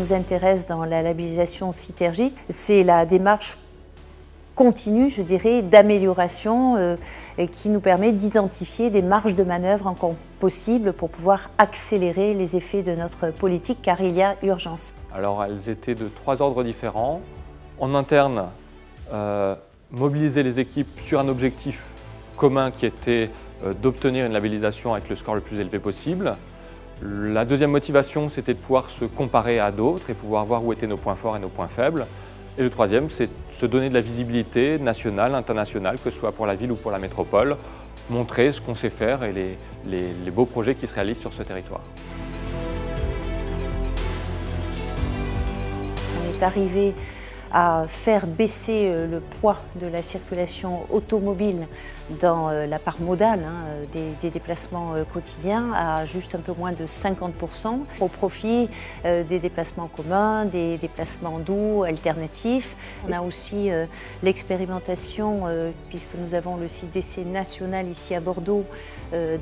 nous intéresse dans la labellisation Citergy, c'est la démarche continue, je dirais, d'amélioration qui nous permet d'identifier des marges de manœuvre encore possibles pour pouvoir accélérer les effets de notre politique, car il y a urgence. Alors, elles étaient de 3 ordres différents. En interne, mobiliser les équipes sur un objectif commun qui était d'obtenir une labellisation avec le score le plus élevé possible. La deuxième motivation, c'était de pouvoir se comparer à d'autres et pouvoir voir où étaient nos points forts et nos points faibles. Et le troisième, c'est se donner de la visibilité nationale, internationale, que ce soit pour la ville ou pour la métropole, montrer ce qu'on sait faire et les beaux projets qui se réalisent sur ce territoire. On est arrivé à faire baisser le poids de la circulation automobile dans la part modale des déplacements quotidiens à juste un peu moins de 50% au profit des déplacements communs, des déplacements doux, alternatifs. On a aussi l'expérimentation, puisque nous avons le site d'essai national ici à Bordeaux,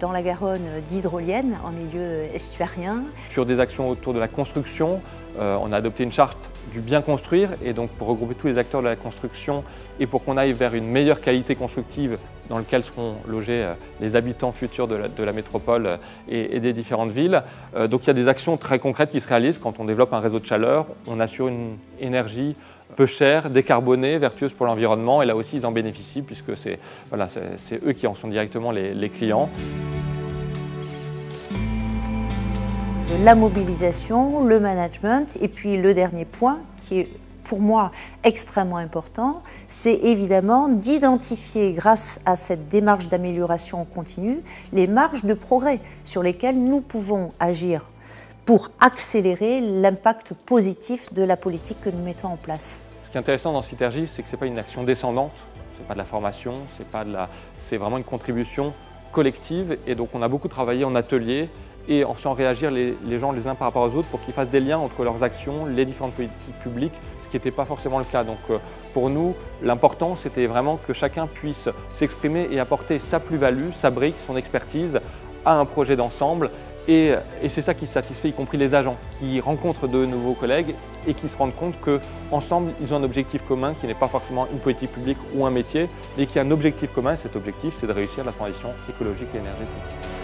dans la Garonne, d'hydroliennes en milieu estuarien. Sur des actions autour de la construction, on a adopté une charte du bien construire, et donc pour regrouper tous les acteurs de la construction et pour qu'on aille vers une meilleure qualité constructive dans laquelle seront logés les habitants futurs de la métropole et des différentes villes. Donc il y a des actions très concrètes qui se réalisent quand on développe un réseau de chaleur. On assure une énergie peu chère, décarbonée, vertueuse pour l'environnement, et là aussi ils en bénéficient puisque c'est eux qui en sont directement les clients. La mobilisation, le management, et puis le dernier point qui est pour moi extrêmement important, c'est évidemment d'identifier grâce à cette démarche d'amélioration continue les marges de progrès sur lesquelles nous pouvons agir pour accélérer l'impact positif de la politique que nous mettons en place. Ce qui est intéressant dans Citergy, c'est que ce n'est pas une action descendante, ce n'est pas de la formation, c'est vraiment une contribution collective, et donc on a beaucoup travaillé en atelier et en faisant réagir les gens les uns par rapport aux autres pour qu'ils fassent des liens entre leurs actions, les différentes politiques publiques, ce qui n'était pas forcément le cas. Donc pour nous, l'important c'était vraiment que chacun puisse s'exprimer et apporter sa plus-value, sa brique, son expertise à un projet d'ensemble, et c'est ça qui satisfait, y compris les agents, qui rencontrent de nouveaux collègues et qui se rendent compte qu'ensemble, ils ont un objectif commun qui n'est pas forcément une politique publique ou un métier, mais qui a un objectif commun, et cet objectif c'est de réussir la transition écologique et énergétique.